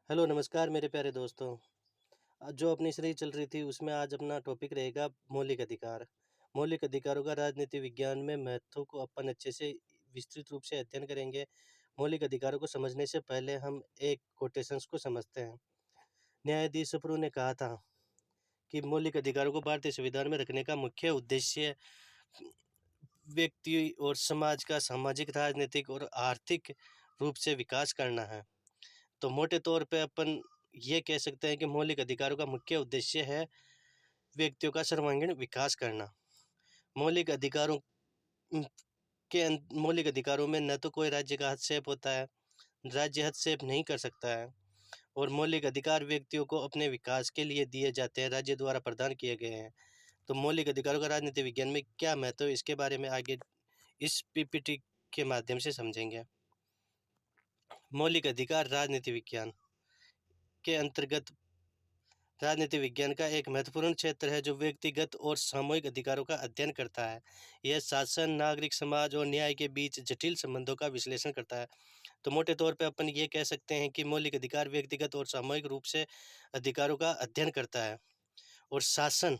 Hello, नमस्कार मेरे प्यारे दोस्तों। जो अपनी सीरीज़ चल रही थी उसमें आज अपना टॉपिक रहेगा मौलिक अधिकार। मौलिक अधिकारों का राजनीति विज्ञान में महत्व को अपन अच्छे से विस्तृत रूप से अध्ययन करेंगे। मौलिक अधिकारों को समझने से पहले हम एक कोटेशंस को समझते हैं। न्यायाधीश सुप्रू ने कहा था कि मौलिक अधिकारों को भारतीय संविधान में रखने का मुख्य उद्देश्य व्यक्ति और समाज का सामाजिक, राजनीतिक और आर्थिक रूप से विकास करना है। तो मोटे तौर पे अपन ये कह सकते हैं कि मौलिक अधिकारों का मुख्य उद्देश्य है व्यक्तियों का सर्वांगीण विकास करना। मौलिक अधिकारों उम, मौलिक अधिकारों में न तो कोई राज्य का हस्तक्षेप होता है, राज्य हस्तक्षेप नहीं कर सकता है और मौलिक अधिकार व्यक्तियों को अपने विकास के लिए दिए जाते हैं, राज्य द्वारा प्रदान किए गए हैं। तो मौलिक अधिकारों का राजनीति विज्ञान में क्या महत्व है, इसके बारे में आगे इस पीपीटी के माध्यम से समझेंगे। मौलिक अधिकार राजनीति विज्ञान के अंतर्गत राजनीति विज्ञान का एक महत्वपूर्ण क्षेत्र है जो व्यक्तिगत और सामूहिक अधिकारों का अध्ययन करता है। यह शासन, नागरिक समाज और न्याय के बीच जटिल संबंधों का विश्लेषण करता है। तो मोटे तौर पे अपन ये कह सकते हैं कि मौलिक अधिकार व्यक्तिगत और सामूहिक रूप से अधिकारों का अध्ययन करता है और शासन,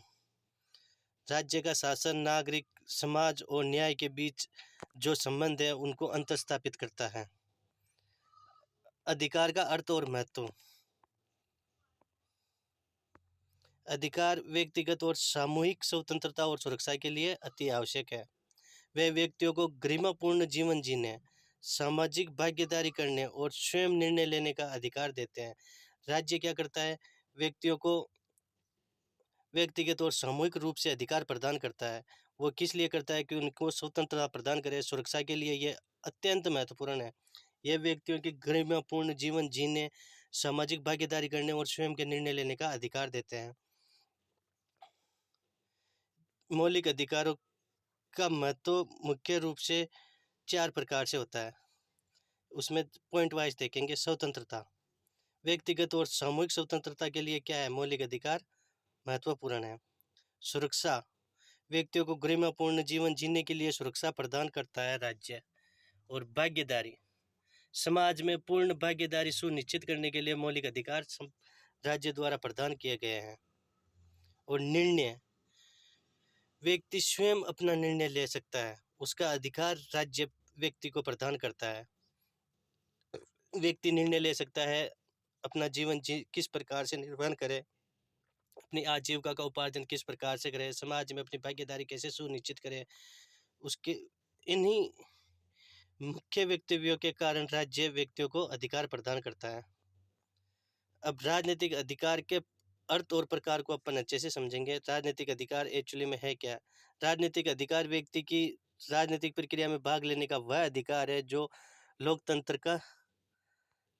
राज्य का शासन, नागरिक समाज और न्याय के बीच जो संबंध है उनको अंतःस्थापित करता है। अधिकार का अर्थ और महत्व। अधिकार व्यक्तिगत और सामूहिक स्वतंत्रता और सुरक्षा के लिए अति आवश्यक है। वे व्यक्तियों को गरिमापूर्ण जीवन जीने, सामाजिक भागीदारी करने और स्वयं निर्णय लेने का अधिकार देते हैं। राज्य क्या करता है? व्यक्तियों को व्यक्तिगत और सामूहिक रूप से अधिकार प्रदान करता है। वो किस लिए करता है? कि उनको स्वतंत्रता प्रदान करे, सुरक्षा के लिए ये अत्यंत महत्वपूर्ण है। यह व्यक्तियों की गरिमापूर्ण जीवन जीने, सामाजिक भागीदारी करने और स्वयं के निर्णय लेने का अधिकार देते हैं। मौलिक अधिकारों का महत्व मुख्य रूप से 4 प्रकार से होता है। उसमें पॉइंट वाइज देखेंगे। स्वतंत्रता, व्यक्तिगत और सामूहिक स्वतंत्रता के लिए क्या है? मौलिक अधिकार महत्वपूर्ण है। सुरक्षा, व्यक्तियों को गरिमापूर्ण जीवन जीने के लिए सुरक्षा प्रदान करता है राज्य। और भागीदारी, समाज में पूर्ण भागीदारी सुनिश्चित करने के लिए मौलिक अधिकार राज्य द्वारा प्रदान किए गए हैं। और निर्णय, व्यक्ति स्वयं अपना निर्णय ले सकता है, उसका अधिकार राज्य व्यक्ति को प्रदान करता है। व्यक्ति निर्णय ले सकता है अपना जीवन किस प्रकार से निर्वहन करे, अपनी आजीविका का उपार्जन किस प्रकार से करे, समाज में अपनी भागीदारी कैसे सुनिश्चित करे। उसके इन्हीं मुख्य वक्तव्यों के कारण राज्य व्यक्तियों को अधिकार प्रदान करता है। अब राजनीतिक अधिकार के अर्थ और प्रकार को अपन अच्छे से समझेंगे। राजनीतिक अधिकार एक्चुअली में है क्या? राजनीतिक अधिकार व्यक्ति की राजनीतिक प्रक्रिया में भाग लेने का वह अधिकार है जो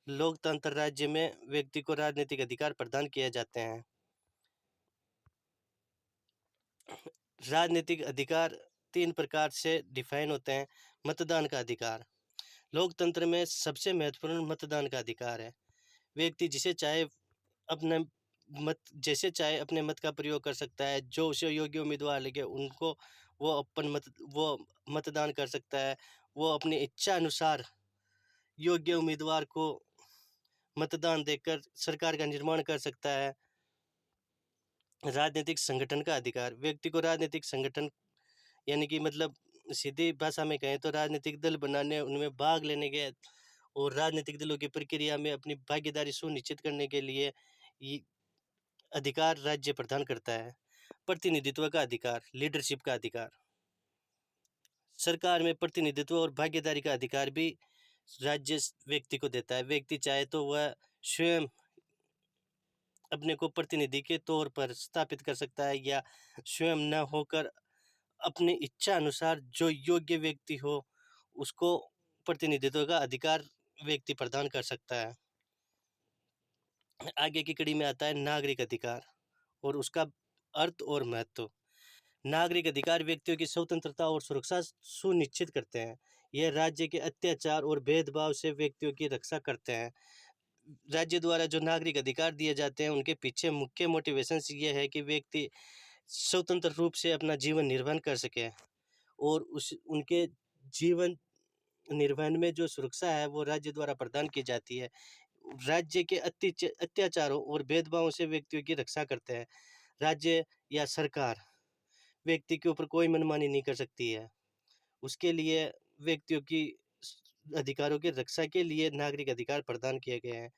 लोकतंत्र राज्य में व्यक्ति को राजनीतिक अधिकार प्रदान किए जाते हैं। राजनीतिक अधिकार 3 प्रकार से डिफाइन होते हैं। मतदान का अधिकार, लोकतंत्र में सबसे महत्वपूर्ण मतदान का अधिकार है। व्यक्ति अपने जैसे चाहे अपने मत का प्रयोग कर सकता है। जो उसे योग्य उम्मीदवार लगे उनको वो मतदान कर सकता है। वो अपनी इच्छा अनुसार योग्य उम्मीदवार को मतदान देकर सरकार का निर्माण कर सकता है। राजनीतिक संगठन का अधिकार, व्यक्ति को राजनीतिक संगठन यानी कि मतलब सीधी भाषा में कहें तो राजनीतिक दल बनाने, उनमें भाग लेने के और राजनीतिक दलों की प्रक्रिया में अपनी भागीदारी सुनिश्चित करने के लिए ये अधिकार राज्य प्रदान करता है। प्रतिनिधित्व का अधिकार, लीडरशिप का अधिकार, सरकार में प्रतिनिधित्व और भागीदारी का अधिकार भी राज्य व्यक्ति को देता है। व्यक्ति चाहे तो वह स्वयं अपने को प्रतिनिधि के तौर पर स्थापित कर सकता है या स्वयं न होकर अपनी इच्छा अनुसार जो योग्य व्यक्ति हो उसको प्रतिनिधित्व का अधिकार व्यक्ति प्रदान कर सकता है। आगे की कड़ी में आता है नागरिक अधिकार और उसका अर्थ और महत्व। नागरिक अधिकार व्यक्तियों की स्वतंत्रता और सुरक्षा सुनिश्चित करते हैं। यह राज्य के अत्याचार और भेदभाव से व्यक्तियों की रक्षा करते हैं। राज्य द्वारा जो नागरिक अधिकार दिए जाते हैं उनके पीछे मुख्य मोटिवेशन ये है कि व्यक्ति स्वतंत्र रूप से अपना जीवन निर्वहन कर सके और उनके जीवन निर्वहन में जो सुरक्षा है वो राज्य द्वारा प्रदान की जाती है। राज्य के अत्याचारों और भेदभावों से व्यक्तियों की रक्षा करते हैं। राज्य या सरकार व्यक्ति के ऊपर कोई मनमानी नहीं कर सकती है। उसके लिए व्यक्तियों की अधिकारों की रक्षा के लिए नागरिक अधिकार प्रदान किए गए हैं।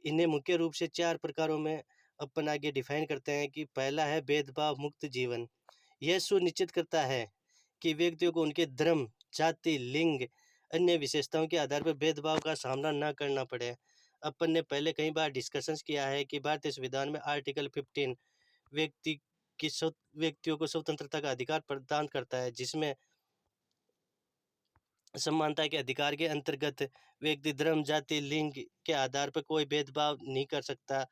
इन्हें मुख्य रूप से 4 प्रकारों में अपन आगे डिफाइन करते हैं कि पहला है भेदभाव मुक्त जीवन। यह सुनिश्चित करता है कि व्यक्तियों को उनके धर्म, जाति, लिंग, अन्य विशेषताओं के आधार पर भेदभाव का सामना न करना पड़े। अपन ने पहले कई बार डिस्कशंस किया है कि भारतीय संविधान में आर्टिकल 15 व्यक्ति व्यक्तियों को स्वतंत्रता का अधिकार प्रदान करता है, जिसमें समानता के अधिकार के अंतर्गत व्यक्ति धर्म, जाति, लिंग के आधार पर कोई भेदभाव नहीं कर सकता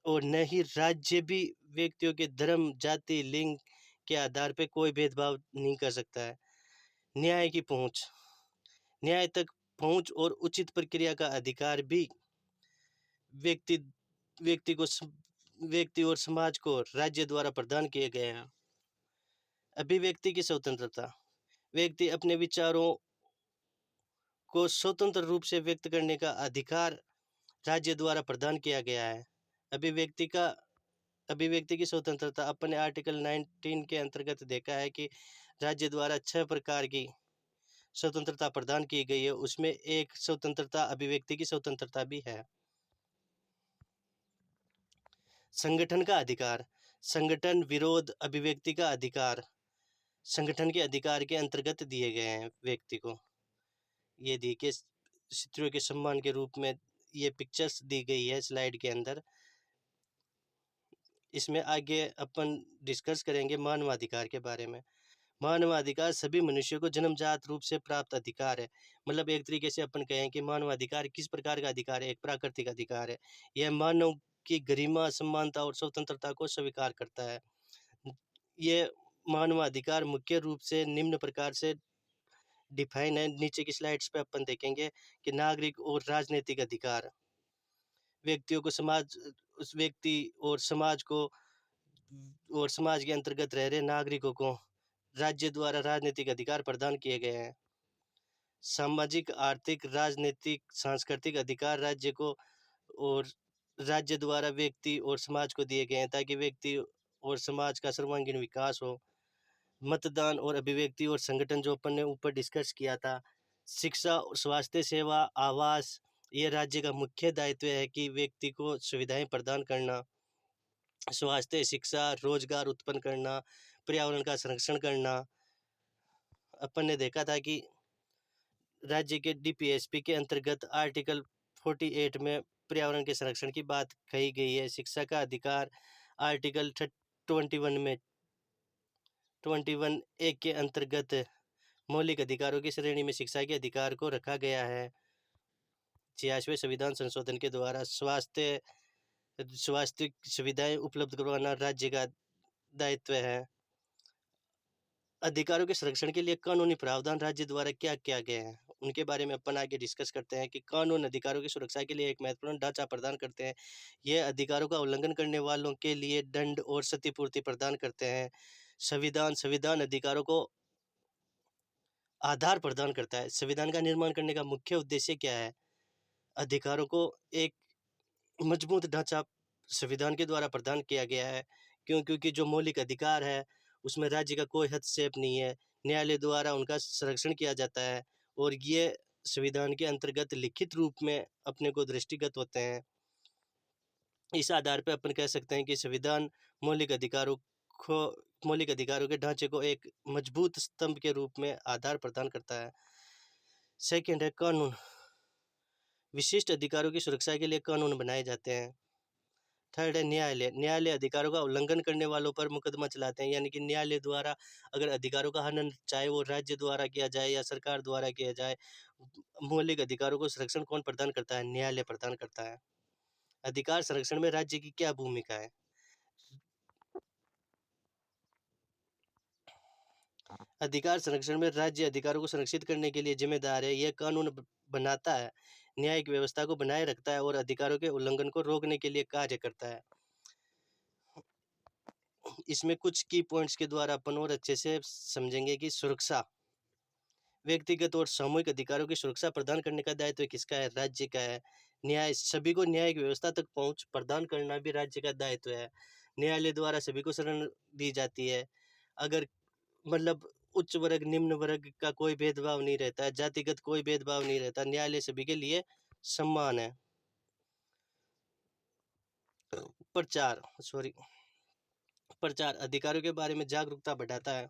और न ही राज्य भी व्यक्तियों के धर्म, जाति, लिंग के आधार पर कोई भेदभाव नहीं कर सकता है। न्याय की पहुंच, न्याय तक पहुंच और उचित प्रक्रिया का अधिकार भी व्यक्ति व्यक्ति को व्यक्ति और समाज को राज्य द्वारा प्रदान किए गए हैं। अभिव्यक्ति की स्वतंत्रता, व्यक्ति अपने विचारों को स्वतंत्र रूप से व्यक्त करने का अधिकार राज्य द्वारा प्रदान किया गया है। अभिव्यक्ति की स्वतंत्रता अपन ने आर्टिकल 19 के अंतर्गत देखा है कि राज्य द्वारा 6 प्रकार की स्वतंत्रता प्रदान की गई है। उसमें एक स्वतंत्रता अभिव्यक्ति की स्वतंत्रता भी है। संगठन का अधिकार, संगठन, विरोध, अभिव्यक्ति का अधिकार संगठन के अधिकार के अंतर्गत दिए गए हैं व्यक्ति को। ये देखिए शत्रुओं के सम्मान के रूप में ये पिक्चर्स दी गई है स्लाइड के अंदर। इसमें आगे अपन डिस्कस करेंगे मानवाधिकार के बारे में। मानवाधिकार सभी मनुष्यों को जन्मजात रूप से प्राप्त अधिकार है। मतलब एक तरीके से अपन कहें कि मानवाधिकार किस प्रकार का अधिकार है? एक प्राकृतिक अधिकार है। यह मानव की गरिमा, समानता और स्वतंत्रता को स्वीकार करता है। ये मानवाधिकार मुख्य रूप से निम्न प्रकार से डिफाइन है। नीचे की स्लाइड्स पे अपन देखेंगे कि नागरिक और राजनीतिक अधिकार, व्यक्तियों को उस व्यक्ति और समाज के अंतर्गत रह रहे नागरिकों को राज्य द्वारा राजनीतिक अधिकार प्रदान किए गए हैं। सामाजिक, आर्थिक, राजनीतिक, सांस्कृतिक अधिकार राज्य द्वारा व्यक्ति और समाज को दिए गए हैं ताकि व्यक्ति और समाज का सर्वांगीण विकास हो। मतदान और अभिव्यक्ति और संगठन जो अपन ने ऊपर डिस्कस किया था। शिक्षा, स्वास्थ्य सेवा, आवास, ये राज्य का मुख्य दायित्व है कि व्यक्ति को सुविधाएं प्रदान करना। स्वास्थ्य, शिक्षा, रोजगार उत्पन्न करना, पर्यावरण का संरक्षण करना। अपन ने देखा था कि राज्य के डीपीएसपी के अंतर्गत आर्टिकल 48 में पर्यावरण के संरक्षण की बात कही गई है। शिक्षा का अधिकार आर्टिकल 21 के अंतर्गत मौलिक अधिकारों की श्रेणी में शिक्षा के अधिकार को रखा गया है। 86वें संविधान संशोधन के द्वारा स्वास्थ्य सुविधाएं उपलब्ध करवाना राज्य का दायित्व है। अधिकारों के संरक्षण के लिए कानूनी प्रावधान राज्य द्वारा क्या किया गया है, उनके बारे में अपन आगे डिस्कस करते हैं कि कानून अधिकारों की सुरक्षा के लिए एक महत्वपूर्ण ढांचा प्रदान करते हैं। यह अधिकारों का उल्लंघन करने वालों के लिए दंड और क्षतिपूर्ति प्रदान करते हैं। संविधान अधिकारों को आधार प्रदान करता है। संविधान का निर्माण करने का मुख्य उद्देश्य क्या है? अधिकारों को एक मजबूत ढांचा संविधान के द्वारा प्रदान किया गया है। क्योंकि जो मौलिक अधिकार है उसमें राज्य का कोई हस्तक्षेप नहीं है। न्यायालय द्वारा उनका संरक्षण किया जाता है और ये संविधान के अंतर्गत लिखित रूप में अपने को दृष्टिगत होते हैं। इस आधार पर अपन कह सकते हैं कि संविधान मौलिक अधिकारों के ढांचे को एक मजबूत स्तंभ के रूप में आधार प्रदान करता है। सेकंड है कानून। विशिष्ट अधिकारों की सुरक्षा के लिए कानून बनाए जाते हैं। थर्ड है न्यायालय। न्यायालय अधिकारों का उल्लंघन करने वालों पर मुकदमा चलाते हैं। यानी कि न्यायालय द्वारा अगर अधिकारों का हनन चाहे वो राज्य द्वारा किया जाए या सरकार द्वारा किया जाए, मौलिक अधिकारों को संरक्षण कौन प्रदान करता है? न्यायालय प्रदान करता है। अधिकार संरक्षण में राज्य की क्या भूमिका है? अधिकार संरक्षण में राज्य अधिकारों को संरक्षित करने के लिए जिम्मेदार है। यह कानून बनाता है, न्यायिक व्यवस्था को बनाए रखता है और अधिकारों के उल्लंघन को रोकने के लिए कार्य करता है। इसमें कुछ की पॉइंट्स के द्वारा अपन और अच्छे से समझेंगे कि सुरक्षा, व्यक्तिगत और सामूहिक अधिकारों की सुरक्षा प्रदान करने का दायित्व किसका है? राज्य का है। न्याय, सभी को न्यायिक व्यवस्था तक पहुँच प्रदान करना भी राज्य का दायित्व है। न्यायालय द्वारा सभी को शरण दी जाती है। अगर मतलब उच्च वर्ग, निम्न वर्ग का कोई भेदभाव नहीं रहता है, जातिगत कोई भेदभाव नहीं रहता, न्यायालय सभी के लिए समान है। प्रचार सॉरी प्रचार अधिकारों के बारे में जागरूकता बढ़ाता है।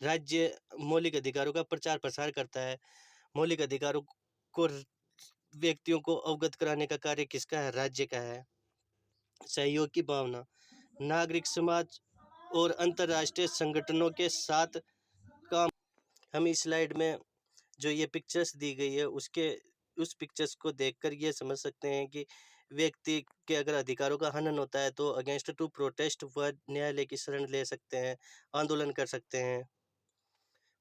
राज्य मौलिक अधिकारों का प्रचार प्रसार करता है। मौलिक अधिकारों को व्यक्तियों को अवगत कराने का कार्य किसका है? राज्य का है। सहयोग की भावना, नागरिक समाज और अंतर्राष्ट्रीय संगठनों के साथ काम। हम इस स्लाइड में जो ये पिक्चर्स दी गई है उस पिक्चर्स को देखकर ये समझ सकते हैं कि व्यक्ति के अगर अधिकारों का हनन होता है तो अगेंस्ट टू प्रोटेस्ट वह न्यायालय की शरण ले सकते हैं, आंदोलन कर सकते हैं।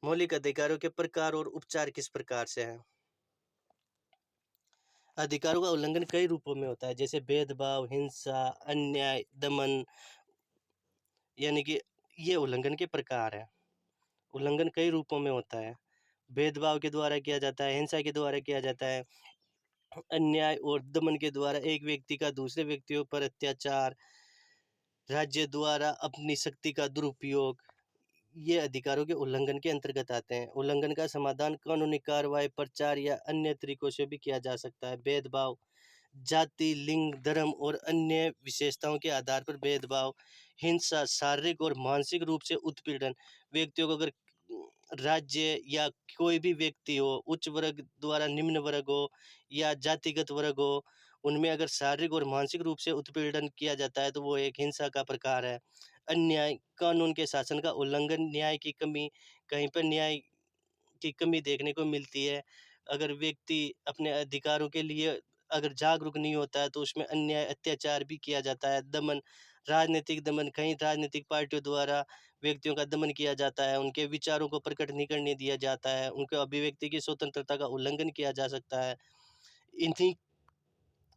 मौलिक अधिकारों के प्रकार और उपचार किस प्रकार से हैं? अधिकारों का उल्लंघन कई रूपों में होता है, जैसे भेदभाव, हिंसा, अन्याय, दमन, यानी कि ये उल्लंघन के प्रकार हैं। उल्लंघन कई रूपों में होता है। भेदभाव के द्वारा किया जाता है, हिंसा के द्वारा किया जाता है, अन्याय और दमन के द्वारा एक व्यक्ति का दूसरे व्यक्तियों पर अत्याचार, राज्य द्वारा अपनी शक्ति का दुरुपयोग, ये अधिकारों के उल्लंघन के अंतर्गत आते हैं। उल्लंघन का समाधान कानूनी कार्रवाई, प्रचार या अन्य तरीकों से भी किया जा सकता है। भेदभाव, जाति, लिंग, धर्म और अन्य विशेषताओं के आधार पर भेदभाव, हिंसा, शारीरिक और मानसिक रूप से उत्पीड़न। व्यक्तियों को अगर राज्य या कोई भी व्यक्ति हो, उच्च वर्ग द्वारा निम्न वर्ग हो या जातिगत वर्ग हो, उनमें अगर शारीरिक और मानसिक रूप से उत्पीड़न किया जाता है तो वो एक हिंसा का प्रकार है। अन्याय, कानून के शासन का उल्लंघन, न्याय की कमी, कहीं पर न्याय की कमी देखने को मिलती है। अगर व्यक्ति अपने अधिकारों के लिए अगर जागरूक नहीं होता है तो उसमें अन्याय, अत्याचार भी किया जाता है। दमन, राजनीतिक दमन, कहीं राजनीतिक पार्टियों द्वारा व्यक्तियों का दमन किया जाता है, उनके विचारों को प्रकट नहीं करने दिया जाता है, उनके अभिव्यक्ति की स्वतंत्रता का उल्लंघन किया जा सकता है। इन्हीं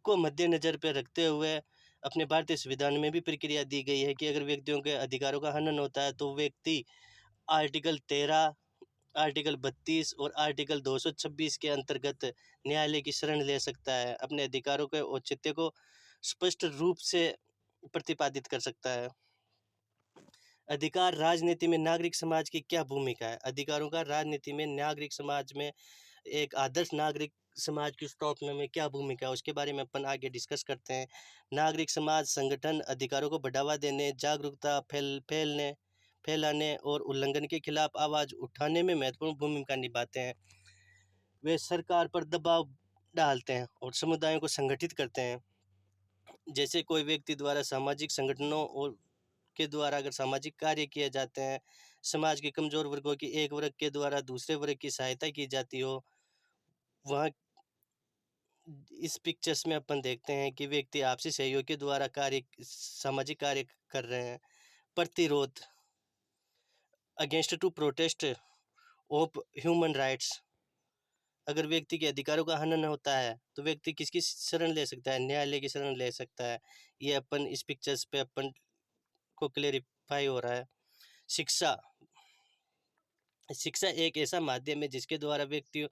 को मद्देनजर पे रखते हुए अपने भारतीय संविधान में भी प्रक्रिया दी गई है कि अगर व्यक्तियों के अधिकारों का हनन होता है तो व्यक्ति आर्टिकल 13, आर्टिकल 32 और आर्टिकल 226 के अंतर्गत न्यायालय की शरण ले सकता है, अपने अधिकारों के औचित्य को स्पष्ट रूप से प्रतिपादित कर सकता है। अधिकार राजनीति में नागरिक समाज की क्या भूमिका है? अधिकारों का राजनीति में नागरिक समाज में एक आदर्श नागरिक समाज की स्थापना में क्या भूमिका है, उसके बारे में अपन आगे डिस्कस करते हैं। नागरिक समाज संगठन अधिकारों को बढ़ावा देने, जागरूकता फैलाने और उल्लंघन के खिलाफ आवाज़ उठाने में महत्वपूर्ण भूमिका निभाते हैं। वे सरकार पर दबाव डालते हैं और समुदायों को संगठित करते हैं। जैसे कोई व्यक्ति द्वारा सामाजिक संगठनों और के द्वारा अगर सामाजिक कार्य किए जाते हैं, समाज के कमज़ोर वर्गों की एक वर्ग के द्वारा दूसरे वर्ग की सहायता की जाती हो, वहाँ इस पिक्चर्स में अपन देखते हैं कि व्यक्ति आपसी सहयोग के द्वारा सामाजिक कार्य कर रहे हैं। प्रतिरोध, against to protest of human rights. अगर व्यक्ति के अधिकारों का हनन होता है तो व्यक्ति किसकी शरण ले सकता है? न्यायालय की शरण ले सकता है। ये अपन इस पिक्चर्स पे अपन को क्लेरिफाई हो रहा है। शिक्षा, शिक्षा एक ऐसा माध्यम है जिसके द्वारा व्यक्तियों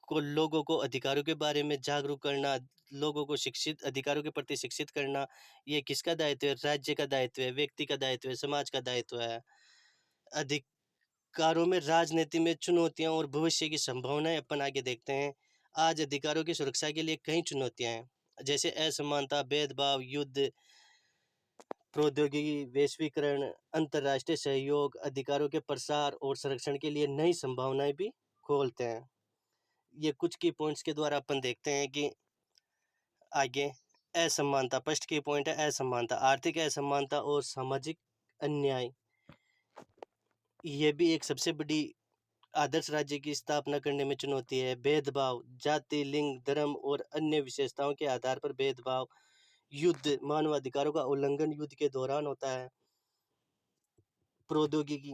को लोगों को अधिकारों के बारे में जागरूक करना, लोगों को शिक्षित अधिकारों के प्रति शिक्षित करना, ये किसका दायित्व है? राज्य का दायित्व है, व्यक्ति का दायित्व है, समाज का दायित्व है। अधिकारों में राजनीति में चुनौतियां और भविष्य की संभावनाएं अपन आगे देखते हैं। आज अधिकारों की सुरक्षा के लिए कई चुनौतियां हैं, जैसे असमानता, भेदभाव, युद्ध, प्रौद्योगिकी, वैश्वीकरण, अंतर्राष्ट्रीय सहयोग, अधिकारों के प्रसार और संरक्षण के लिए नई संभावनाएं भी खोलते हैं। ये कुछ की पॉइंट्स के द्वारा अपन देखते हैं कि आगे असमानता, फर्स्ट की पॉइंट है असमानता, आर्थिक असमानता और सामाजिक अन्याय। ये भी एक सबसे बड़ी आदर्श राज्य की स्थापना करने में चुनौती है। भेदभाव, जाति, लिंग, धर्म और अन्य विशेषताओं के आधार पर भेदभाव। युद्ध, मानवाधिकारों का उल्लंघन युद्ध के दौरान होता है। प्रौद्योगिकी,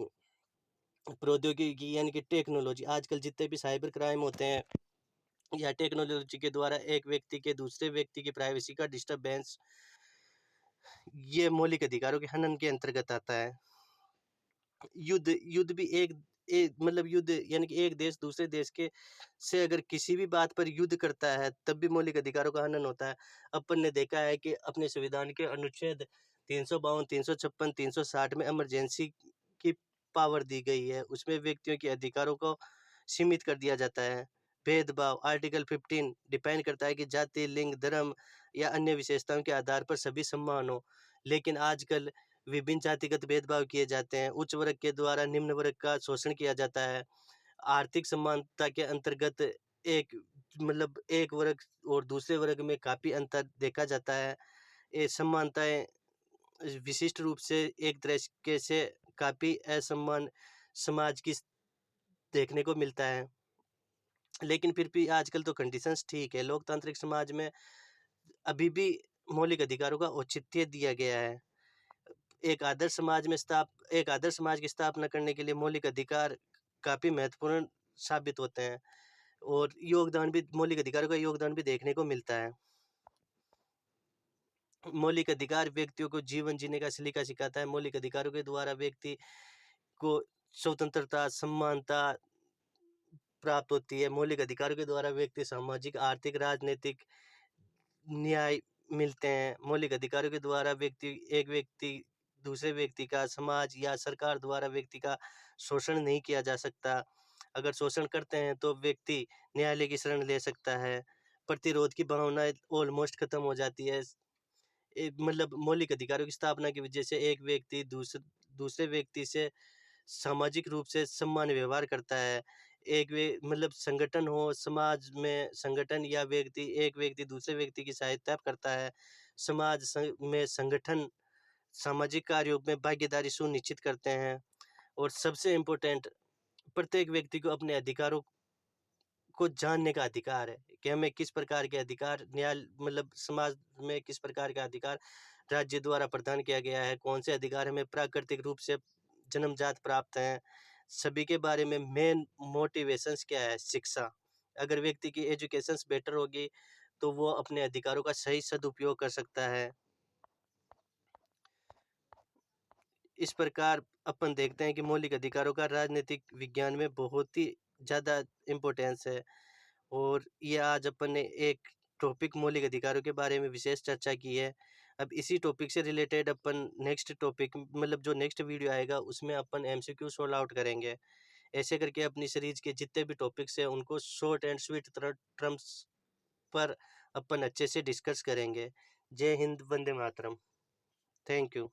प्रौद्योगिकी यानी कि टेक्नोलॉजी, आजकल जितने भी साइबर क्राइम होते हैं या टेक्नोलॉजी के द्वारा एक व्यक्ति के दूसरे व्यक्ति की प्राइवेसी का डिस्टर्बेंस, ये मौलिक अधिकारों के हनन के अंतर्गत आता है। युद्ध, युद्ध भी एक मतलब युद्ध यानी कि एक देश दूसरे देश के से अगर किसी भी बात पर युद्ध करता है, तब भी मौलिक अधिकारों का हनन होता है। अपन ने देखा है कि अपने संविधान के अनुच्छेद 352, 356, 360 में इमरजेंसी की पावर दी गई है। उसमें व्यक्तियों के अधिकारों को सीमित कर दिया जाता है। भेदभाव आर्टिकल 15 डिफाइन करता है कि जाति, लिंग, धर्म या अन्य विशेषताओं के आधार पर सभी समान हो। लेकिन आजकल विभिन्न जातिगत भेदभाव किए जाते हैं। उच्च वर्ग के द्वारा निम्न वर्ग का शोषण किया जाता है। आर्थिक समानता के अंतर्गत एक मतलब एक वर्ग और दूसरे वर्ग में काफ़ी अंतर देखा जाता है। ये समानताएँ विशिष्ट रूप से एक तरीके से काफ़ी असमान समाज की देखने को मिलता है। लेकिन फिर भी आजकल तो कंडीशंस ठीक है। लोकतांत्रिक समाज में अभी भी मौलिक अधिकारों का औचित्य दिया गया है। एक आदर्श समाज की स्थापना करने के लिए मौलिक अधिकार काफ़ी महत्वपूर्ण साबित होते हैं और योगदान भी मौलिक अधिकारों का योगदान भी देखने को मिलता है। मौलिक अधिकार व्यक्तियों को जीवन जीने का सलीका सिखाता है। मौलिक अधिकारों के द्वारा व्यक्ति को स्वतंत्रता, समानता प्राप्त होती है। मौलिक अधिकारों के द्वारा व्यक्ति सामाजिक, आर्थिक, राजनीतिक न्याय मिलते हैं। मौलिक अधिकारों के द्वारा एक व्यक्ति दूसरे व्यक्ति का, समाज या सरकार द्वारा व्यक्ति का शोषण नहीं किया जा सकता। अगर शोषण करते हैं तो व्यक्ति न्यायालय की शरण ले सकता है। प्रतिरोध की भावना ऑलमोस्ट खत्म हो जाती है। मतलब मौलिक अधिकारों की स्थापना की वजह से एक व्यक्ति दूसरे व्यक्ति से सामाजिक रूप से सम्मान व्यवहार करता है। एक वे मतलब संगठन हो, समाज में संगठन या एक व्यक्ति दूसरे व्यक्ति की सहायता करता है। में संगठन सामाजिक कार्यों में भागीदारी सुनिश्चित करते हैं और सबसे इम्पोर्टेंट प्रत्येक व्यक्ति को अपने अधिकारों को जानने का अधिकार है कि हमें किस प्रकार के अधिकार मतलब समाज में किस प्रकार का अधिकार राज्य द्वारा प्रदान किया गया है, कौन से अधिकार हमें प्राकृतिक रूप से जन्मजात प्राप्त हैं। सभी के बारे में मेन मोटिवेशंस क्या है? शिक्षा। अगर व्यक्ति की एजुकेशंस बेटर होगी तो वो अपने अधिकारों का सही सदुपयोग कर सकता है। इस प्रकार अपन देखते हैं कि मौलिक अधिकारों का राजनीतिक विज्ञान में बहुत ही ज़्यादा इम्पोर्टेंस है और ये आज अपन ने एक टॉपिक मौलिक अधिकारों के बारे में विशेष चर्चा की है। अब इसी टॉपिक से रिलेटेड अपन नेक्स्ट टॉपिक मतलब जो नेक्स्ट वीडियो आएगा उसमें अपन एमसीक्यू सॉल्व आउट करेंगे। ऐसे करके अपनी सीरीज के जितने भी टॉपिक्स हैं उनको शॉर्ट एंड स्वीट टर्म्स पर अपन अच्छे से डिस्कस करेंगे। जय हिंद, वंदे मातरम। Thank you.